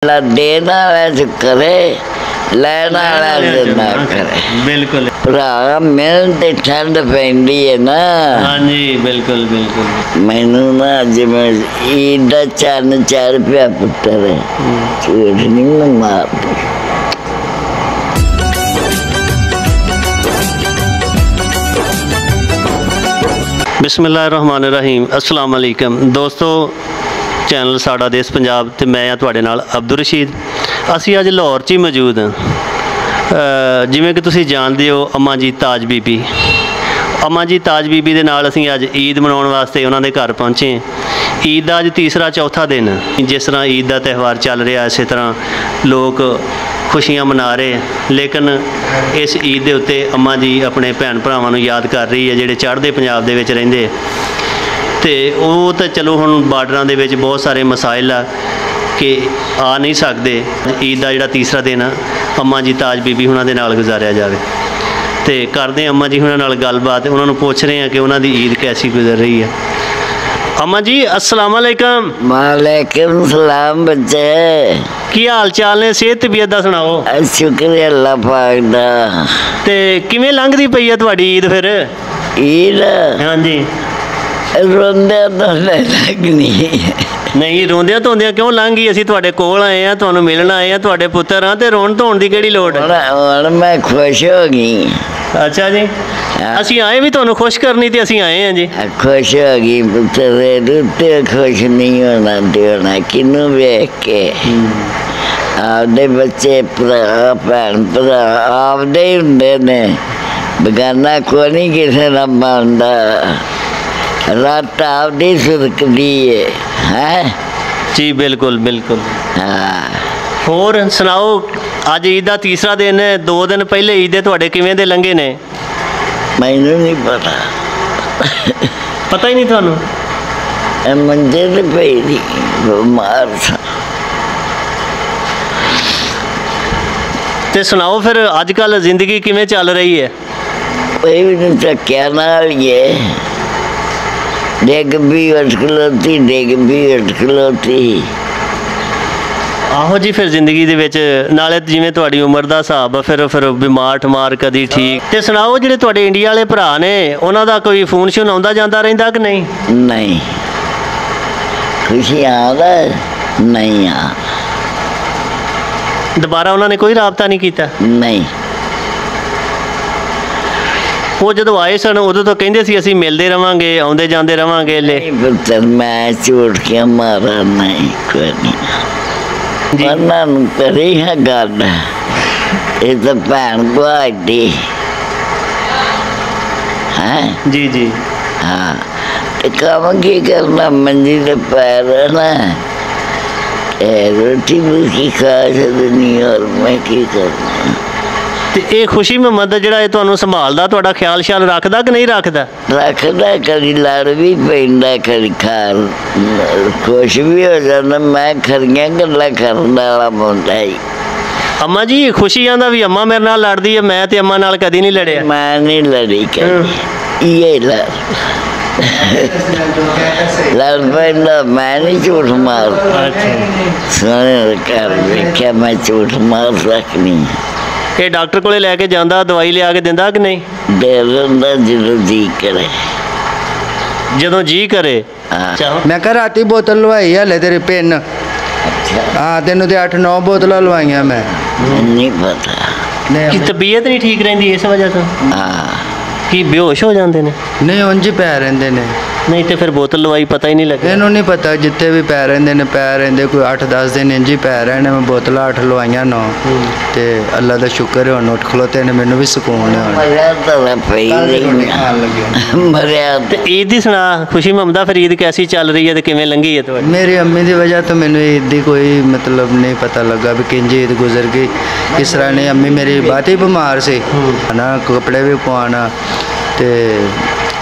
देना वाला करे, लेना वाला ना करे। बिल्कुल भरा मेहनत ठंड पैंदी है ना। हाँ जी बिल्कुल बिल्कुल। मैनू ना जिमें ईद का चन्न 4 रुपया पुत्र है, झूठ नहीं मैं मारती। बिस्मिल्लाहिर्रहमानिर्रहीम। अस्सलाम वालेकुम दोस्तों, चैनल साडा देश पंजाब ते मैं हाँ तुहाडे नाल अब्दुल रशीद। असी अज लाहौर च ही मौजूद हाँ। जिवें कि तुसीं जानदे हो अम्मा जी ताज बीबी, अम्मा जी ताज बीबी दे नाल असीं अज ईद मनाउण वास्ते उन्हां दे घर पहुँचे। ईद का अज तीसरा चौथा दिन। जिस तरह ईद का त्यौहार चल रहा इस तरह लोग खुशियां मना रहे हैं, लेकिन इस ईद के उत्ते अम्मा जी अपने भैन भरावां नूं याद कर रही है जिहड़े चढ़दे पंजाब दे विच रहिंदे। तो वो तो चलो हुण बार्डरां दे विच बहुत सारे मसाइल आ कि आ नहीं सकते। ईद का जिहड़ा तीसरा दिन अम्मा जी ताज बीबी हुणां दे नाल गुजारिया जाए। तो करते अम्मा जी हुणां नाल गलबात, उन्हां नूं पुछ रहे हैं कि उन्हां दी ईद कैसी गुजर रही है। अम्मा जी अस्सलाम वालेकुम। वालेकुम सलाम बच्चे, की हाल चाल ने? सेहत तबीयत दा सुनाओ। शुक्र है अल्लाह पाक दा। ते किवें लंघदी पई है तुहाडी ईद फिर? ईद हाँ जी। रोंदे तो लगनी नहीं, रोंदियां धोंदियां क्यों लंघ गई? असीं तुहाडे कोल आए हैं, तुहानूं मिलण आए हैं, तुहाडे पुत्तर हाँ, ते रोण धोण दी किहड़ी लोड़ है? हुण मैं खुश हो गई। अच्छा जी, असीं आए भी तुहानूं खुश करनी, ते असीं आए हैं जी। खुश हो गई पुत्तर, ते खुश नहीं होना देना किनू वेख के। आपदे बच्चे भरा भैन भरा आपदे ही हुंदे ने, बेगाना कोई नहीं किसे दा बनदा। रात आपदी सुरकदी है जी बिल्कुल बिल्कुल। हाँ होर सुनाओ, अज ईद का तीसरा दिन है। 2 दिन पहले ईद दे तुहाडे किवें दे लंघे ने? मैनू नहीं पता। पता ही नहीं तुहानूं? मंजे ते पई थी, बीमार था। ते सुनाओ फिर अजकल जिंदगी किवें चल रही है? कोई भी नहीं धक्या नाल ही है, डिग भी उठ खलोती, डिग भी उठ खलोती। आहो जी, फिर जिंदगी दे विच नाले जिवें तुहाडी उम्र दा हिसाब आ, फिर बीमार ठमार कदी ठीक। ते सुनाओ जिहड़े तुहाडे इंडिया वाले भरा ने, उन्हां दा कोई फोन शोन आउंदा जांदा रहिंदा कि नहीं? नहीं, खुशी आदा नहीं आ। दोबारा उन्होंने कोई राबता नहीं किया? नहीं। वो जो आए सन उदों तो कहते सी असीं मिलते रहांगे, आउंदे जांदे रहांगे। ले पुत्र मैं झूठ के मारा नहीं, कोई नहीं। उन्होंने करी है गल, ये तो भैन गुआड़ी है जी जी। हाँ, काम की करना, मंजी के पैर है ना, रोटी भूखी खा सकनी, और मैं की करना। ते ये खुशी मुहम्मद जिहड़ा तुहानूं संभालदा, तुहाडा ख्याल श्याल रखदा कि नहीं रखदा? रखदा, कभी लड़ भी पैंदा, कभी खार खुश भी हो जाता। मैं खरियां गल्लां करन वाला मुंडा ही। अम्मा जी खुशी आंदा भी अम्मा मेरे नाल लड़दी है, मैं ते अम्मा नाल कदी नहीं लड़िया। मैं नहीं लड़ी कदी, ये लड़ पैंदा, मैं नहीं झूठ मार। सोने घर वेख्या मैं झूठ मार सकनी। ये डॉक्टर को लैके जांदा, दवाई लिया के दिंदा कि नहीं? दे दिंदा ਜਦੋਂ जी करे, ਜਦੋਂ जी करे। मैं कहा राती बोतल लवाई हले तेरे पिन। हाँ, तेनों तो 8-9 बोतल लवाइया मैं। नहीं पता कि तबीयत नहीं ठीक रही इस वजह से? हाँ, कि बेहोश हो जाते हैं? नहीं, उंज ही पै रहिंदे ने। नहीं तो फिर बोतल लवाई पता ही नहीं लगे? इन्हों नहीं पता, जिते भी पै रहिंदे ने पै रहिंदे। कोई 8-10 दिन इंज ही पै रहे ने। मैं बोतल 8 लवाइया 9, ते अल्लाह का शुक्र है हुण उठ खलोते ने, मैनू भी सुकून है। ईद दी सुना खुशी मुहम्मदा, फिर ईद कैसी चल रही है ते किवें लंघी है तुहाडी? मेरी अम्मी की वजह तो मैनू ईद की कोई मतलब नहीं पता लगा भी किंज ईद गुजर गई, किस तरह नहीं। अम्मी मेरी बात ही बीमार से ना, कपड़े भी पवाना, ते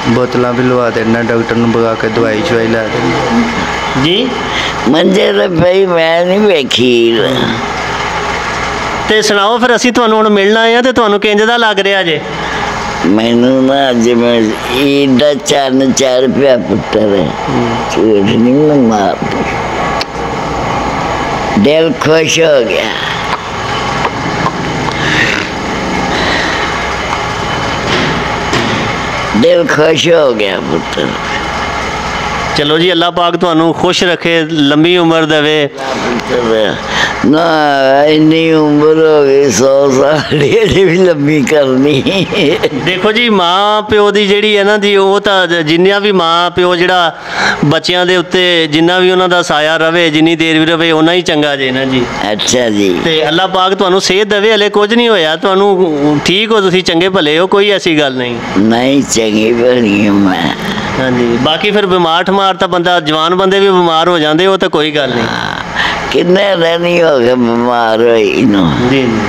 बोतल भी लवा देना, डॉक्टर ने बगा के दवाई शवाई ला देनी जी। मंजे ते पई मैं नहीं वेखी। ते सुनाओ फिर, असीं तुहानूं हुण मिलण आए हैं, ते तुहानूं किंज दा लग रिहा जे? मैनू ना जिवें ईद का चन्न 4 रुपया पुत्र है, झूठ नहीं मैं मारती। दिल खुश हो गया। दिल खुश हो गया पुत्र। चलो जी, अल्लाह पाक तुहानू खुश रखे, लंबी उम्र देवे। ना इन्नी उम्र हो गई 100 साल भी लंबी करनी। देखो जी, माँ प्यो की जी है ना जी, वो तो जिन्ना भी माँ प्यो जरा बच्चों के उत्ते जिन्ना भी उन्हों का साया रवे, जिन्नी देर भी रवे उन्ना ही चंगा जे ना जी। अच्छा जी। तो अल्लाह पाक तुहानू सेहत देवे, हले कुछ नहीं होया, तुहानू ठीक हो, तुसीं चंगे भले हो, कोई ऐसी गल नहीं। नहीं चंगी भली हूं मैं। हाँ जी। बाकी फिर बीमार ठमार तो बंदा, जवान बंदे भी बीमार हो जाते, वो तो कोई गल नहीं। किन्ने दिन ही हो गए बीमार होई नूं। जी जी।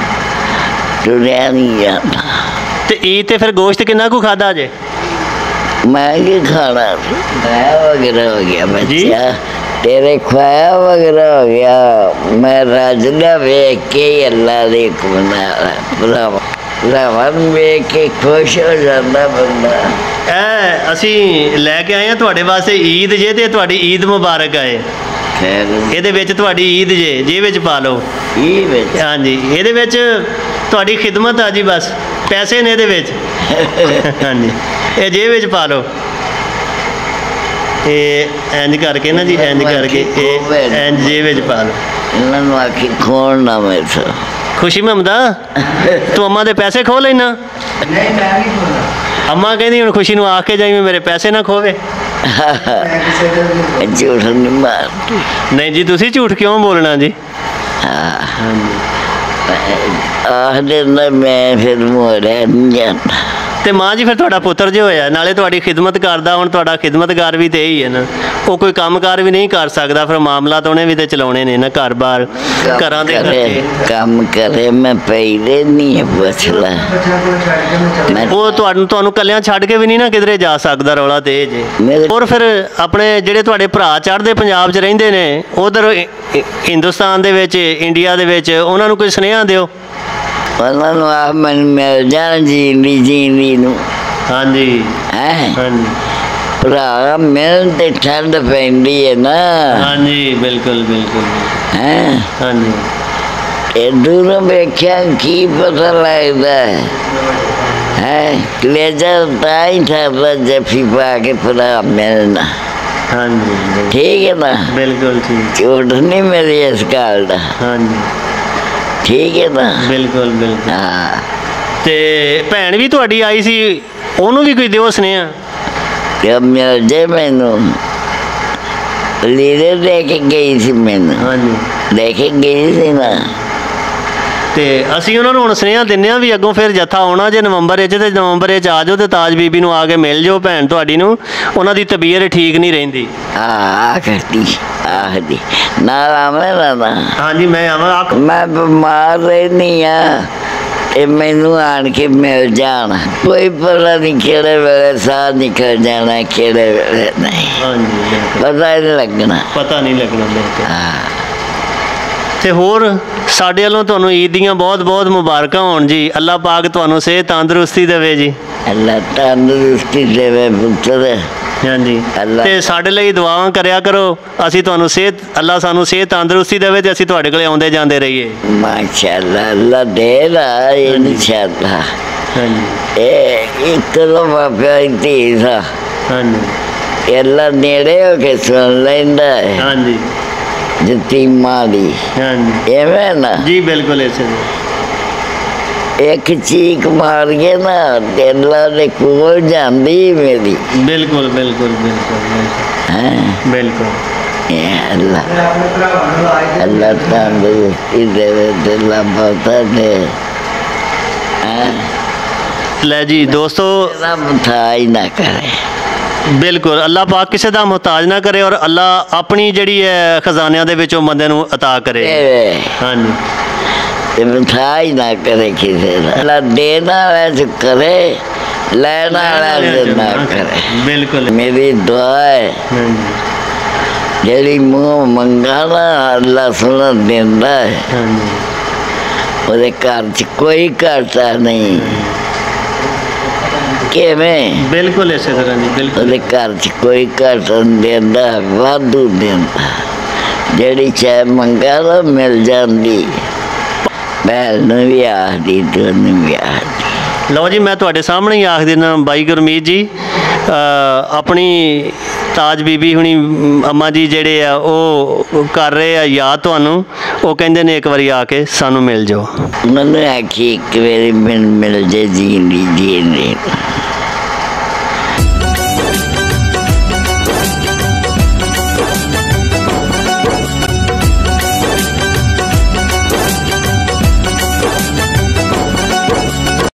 टुरिया नहीं जाता। तो ईद ते फिर गोश्त किन्ना कु खादा जे? मैं की खाना, खाया वगैरह हो गया जी? बच्चा, तेरे खाया वगैरह हो गया। मैं राजना वेख के ही अल्लाह ने बनाया, भरावन वेख के खुश हो जाता बंदा। ਅਸੀਂ ਲੈ ਕੇ ਆਏ ਹਾਂ ਤੁਹਾਡੇ ਵਾਸਤੇ ਈਦ ਜੇ, ਤੇ ਤੁਹਾਡੀ ਈਦ ਮੁਬਾਰਕ ਆਏ। ਇਹਦੇ ਵਿੱਚ ਤੁਹਾਡੀ ਈਦ ਜੇ, ਜੇ ਵਿੱਚ ਪਾ ਲਓ। ਹਾਂਜੀ, ਇਹਦੇ ਵਿੱਚ ਤੁਹਾਡੀ ਖਿਦਮਤ ਆ ਜੀ, ਬਸ ਪੈਸੇ ਨੇ ਇਹਦੇ ਵਿੱਚ। ਹਾਂਜੀ, ਇਹ ਜੇ ਵਿੱਚ ਪਾ ਲਓ। ਇਹ ਇੰਜ ਕਰਕੇ ਨਾ ਜੀ, ਇੰਜ ਕਰਕੇ ਇਹ ਇੰਜ ਜੇ ਵਿੱਚ ਪਾ ਲਓ। ਇਹਨਾਂ ਨੂੰ ਆਖੀ ਖੋਣ ਨਾ ਮੇਰੇ ਤੋਂ। खुशी महमदा, तू अम्मा दे पैसे खो लेना? नहीं, मैं नहीं खोला। अम्मा कहती हूँ खुशी नूं आख के जाई मेरे पैसे ना खोवे। झूठ नहीं मारती। नहीं जी, तुसी झूठ क्यों बोलना जी? आख देना मैं फिर मोड़िया नहीं जाता। ਤੇ ਮਾਂ ਜੀ ਫਿਰ ਤੁਹਾਡਾ ਪੁੱਤਰ ਜੋ ਹੋਇਆ, ਨਾਲੇ ਤੁਹਾਡੀ ਖਿਦਮਤ ਕਰਦਾ, ਹੁਣ ਤੁਹਾਡਾ ਖਿਦਮਤਗਾਰ ਵੀ ਤੇ ਇਹੀ ਹੈ ਨਾ, ਉਹ ਕੋਈ ਕੰਮਕਾਰ ਵੀ ਨਹੀਂ ਕਰ ਸਕਦਾ, ਫਿਰ ਮਾਮਲਾ ਤਾਂ ਉਹਨੇ ਵੀ ਤੇ ਚਲਾਉਣੇ ਨੇ ਨਾ, ਘਰ-ਬਾਰ, ਘਰਾਂ ਦੇ ਖਰਚੇ। ਕੰਮ ਕਰੇ ਮੈਂ ਪੈਦੇ ਨਹੀਂ ਪੁੱਛ ਲੈ। ਉਹ ਤੁਹਾਨੂੰ ਕੱਲਿਆਂ ਛੱਡ ਕੇ ਵੀ ਨਹੀਂ ਨਾ ਕਿਧਰੇ ਜਾ ਸਕਦਾ, ਰੌਲਾ ਤੇ ਜੇ। ਹੋਰ ਫਿਰ ਆਪਣੇ ਜਿਹੜੇ ਤੁਹਾਡੇ ਭਰਾ ਚੜ੍ਹਦੇ ਪੰਜਾਬ 'ਚ ਰਹਿੰਦੇ ਨੇ, ਉਧਰ ਹਿੰਦੁਸਤਾਨ ਦੇ ਵਿੱਚ, ਇੰਡੀਆ ਦੇ ਵਿੱਚ, ਉਹਨਾਂ ਨੂੰ ਕੋਈ ਸੁਨੇਹਾ ਦਿਓ। ਉਹਨਾਂ ਨੂੰ ਆਖ ਮੈਨੂੰ ਮਿਲ ਜਾਣ ਜੀਂਦੀ ਨੂੰ। ਹਾਂਜੀ ਹੈ ਹਾਂਜੀ ਭਰਾ, ਮਿਲਣ ਤੇ ਠੰਡ ਪੈਂਦੀ ਹੈ ਨਾ। ਹਾਂਜੀ, ਬਿਲਕੁਲ ਬਿਲਕੁਲ। ਹੈ ਹਾਂਜੀ, ਇਹ ਦੂਰੋਂ ਵੇਖਿਆ ਕੀ ਪਤਾ ਲੱਗਦਾ ਹੈ। ਕਲੇਜਾ ਤਾਂ ਹੀ ਠਰਦਾ ਜੱਫੀ ਪਾ ਕੇ ਭਰਾ ਮਿਲਣਾ। ਹਾਂਜੀ ਠੀਕ ਹੈ ਨਾ? ਬਿਲਕੁਲ ਠੀਕ। ਝੂਠ ਨਹੀਂ ਮੇਰੀ ਇਸ ਗੱਲ ਦਾ। ਹਾਂਜੀ ਠੀਕ ਹੈ ਨਾ? ਬਿਲਕੁਲ ਬਿਲਕੁਲ। ਹਾਂ। ਤੇ ਭੈਣ ਵੀ ਤੁਹਾਡੀ ਆਈ ਸੀ, ਉਹਨੂੰ ਵੀ ਕੋਈ ਦਿਓ ਸੁਨੇਹਾ? ਕਿ ਮਿਲ ਜੇ ਮੈਨੂੰ, ਲੀੜੇ ਦੇ ਕੇ ਗਈ ਸੀ ਮੈਨੂੰ। ਹਾਂਜੀ, ਦੇ ਕੇ ਗਈ ਸੀ ਨਾ। ਤੇ ਅਸੀਂ ਉਹਨਾਂ ਨੂੰ ਹੁਣ ਸੁਨੇਹਾ ਦਿੰਦੇ ਹਾਂ ਵੀ ਅੱਗੋਂ ਫਿਰ ਜੱਥਾ ਆਉਣਾ ਜੇ ਨਵੰਬਰ 'ਚ, ਤੇ ਨਵੰਬਰ 'ਚ ਆ ਜਾਓ ਤੇ ਤਾਜ ਬੀਬੀ ਨੂੰ ਆ ਕੇ ਮਿਲ ਜਾਓ ਭੈਣ ਤੁਹਾਡੀ ਨੂੰ, ਉਹਨਾਂ ਦੀ ਤਬੀਅਤ ਠੀਕ ਨਹੀਂ ਰਹਿੰਦੀ। ਆਖਦੀ ਆਖਦੀ ਨਾਲ ਆਵੇਗਾ ਨਾ। ਹਾਂਜੀ, ਮੈਂ ਆਵਾਂ। ਮੈਂ ਬਿਮਾਰ ਰਹਿੰਦੀ ਹਾਂ ਤੇ ਮੈਨੂੰ ਆਣ ਕੇ ਮਿਲ ਜਾਣ। ਕੋਈ ਪਤਾ ਨਹੀਂ ਕਿਹੜੇ ਵੇਲੇ ਸਾਹ ਨਿਕਲ ਜਾਣਾ, ਕਿਹੜੇ ਵੇਲੇ ਨਹੀਂ। ਹਾਂਜੀ, ਪਤਾ ਨਹੀਂ ਲੱਗਣਾ। ਪਤਾ ਨਹੀਂ ਲੱਗਣਾ ਬਿਲਕੁਲ। ਹਾਂ। ਤੇ ਹੋਰ ਸਾਡੇ ਵੱਲੋਂ ਤੁਹਾਨੂੰ ਈਦ ਦੀਆਂ ਬਹੁਤ ਬਹੁਤ ਮੁਬਾਰਕਾਂ ਹੋਣ ਜੀ। ਅੱਲਾਹ ਪਾਕ ਤੁਹਾਨੂੰ ਸਿਹਤ ਤੰਦਰੁਸਤੀ ਦੇਵੇ ਜੀ। ਅੱਲਾਹ ਤੰਦਰੁਸਤੀ ਦੇਵੇ ਪੁੱਤਰ। ਹਾਂਜੀ, ਅੱਲਾਹ ਤੇ ਸਾਡੇ ਲਈ ਦੁਆਵਾਂ ਕਰਿਆ ਕਰੋ, ਅਸੀਂ ਤੁਹਾਨੂੰ ਸਿਹਤ, ਅੱਲਾਹ ਸਾਨੂੰ ਸਿਹਤ ਤੰਦਰੁਸਤੀ ਦੇਵੇ ਤੇ ਅਸੀਂ ਤੁਹਾਡੇ ਕੋਲੇ ਆਉਂਦੇ ਜਾਂਦੇ ਰਹੀਏ। ਮਾਸ਼ਾਅੱਲਾ, ਅੱਲਾਹ ਦੇਗਾ ਇਨਸ਼ਾਅੱਲਾ। ਹਾਂਜੀ ਇਹ ਇੱਕ ਬਾਬਾ ਧੀ ਦਾ ਹਾਂਜੀ ਅੱਲਾਹ ਨੇੜੇ ਹੋ ਕੇ ਸੁਣ ਲੈਂਦਾ ਹੈ। ਹਾਂਜੀ ਜਿੱਤੀ ਮਾਂ ਦੀ ਹਾਂਜੀ ਐਵੇਂ ਨਾ ਜੀ, ਬਿਲਕੁਲ ਇਸੇ ਇੱਕ ਚੀਕ ਮਾਰ ਕੇ ਨਾ ਤੇ ਅੱਲਾਹ ਦੇ ਕੋਲ ਜਾਂਦੀ ਮੇਰੀ। ਬਿਲਕੁਲ ਬਿਲਕੁਲ ਬਿਲਕੁਲ ਹੈ ਬਿਲਕੁਲ। ਇਹ ਅੱਲਾਹ ਤੰਦਰੁਸਤੀ ਦੇਵੇ ਤੇ ਅੱਲਾਹ ਬਹੁਤਾ ਦੇ। ਲੈ ਜੀ ਦੋਸਤੋ, ਮੁਤਾਜ ਨਾ ਕਰੇ। ਬਿਲਕੁਲ, ਅੱਲਾਹ ਪਾਕ ਕਿਸੇ ਦਾ ਮੁਹਤਾਜ ਨਾ ਕਰੇ, ਔਰ ਅੱਲਾਹ ਆਪਣੀ ਜਿਹੜੀ ਹੈ ਖਜ਼ਾਨਿਆਂ ਦੇ ਵਿੱਚੋਂ ਬੰਦੇ ਨੂੰ ਅਤਾ ਕਰੇ। ਹਾਂਜੀ, ਤੇ ਮੁਤਾਜ ਨਾ ਕਰੇ ਕਿਸੇ ਦਾ। ਅੱਲਾਹ ਦੇਣ ਵਾਲਾ ਚ ਕਰੇ, ਲੈਣ ਵਾਲਾ ਚ ਨਾ ਕਰੇ। ਬਿਲਕੁਲ ਮੇਰੀ ਦੁਆ ਹੈ। ਜਿਹੜੀ ਮੂੰਹ ਮੰਗਾ ਨਾ ਅੱਲਾਹ ਸੁਣ ਦਿੰਦਾ ਹੈ। ਹਾਂਜੀ, ਉਹਦੇ ਘਰ ਚ ਕੋਈ ਘਾਟਾ ਨਹੀਂ। ਕਿਵੇਂ? ਬਿਲਕੁਲ ਇਸੇ ਤਰ੍ਹਾਂ ਜੀ। ਬਿਲਕੁਲ ਉਹਦੇ ਘਰ ਚ ਕੋਈ ਘਾਟਾ ਨਹੀਂ ਦਿੰਦਾ, ਵਾਧੂ ਦਿੰਦਾ। ਜਿਹੜੀ ਚਾਹ ਮੰਗਾ ਲਓ ਮਿਲ ਜਾਂਦੀ। ਭੈਣ ਨੂੰ ਵੀ ਆਖਦੀ ਤੇ ਉਹਨੂੰ ਵੀ ਆਖਦੀ। ਲਓ ਜੀ, ਮੈਂ ਤੁਹਾਡੇ ਸਾਹਮਣੇ ਹੀ ਆਖ ਦੇਣਾ ਬਾਈ ਗੁਰਮੀਤ ਜੀ, ਆਪਣੀ ਤਾਜ ਬੀਬੀ ਹੁਣੀ ਅੰਮਾ ਜੀ ਜਿਹੜੇ ਆ ਉਹ ਕਰ ਰਹੇ ਆ ਯਾਦ ਤੁਹਾਨੂੰ। ਉਹ ਕਹਿੰਦੇ ਨੇ ਇੱਕ ਵਾਰੀ ਆ ਕੇ ਸਾਨੂੰ ਮਿਲ ਜਾਓ। ਮੈਨੂੰ ਆਖੀ ਇੱਕ ਵਾਰੀ ਮਿਲ ਜੇ ਜੀਂਦੀ।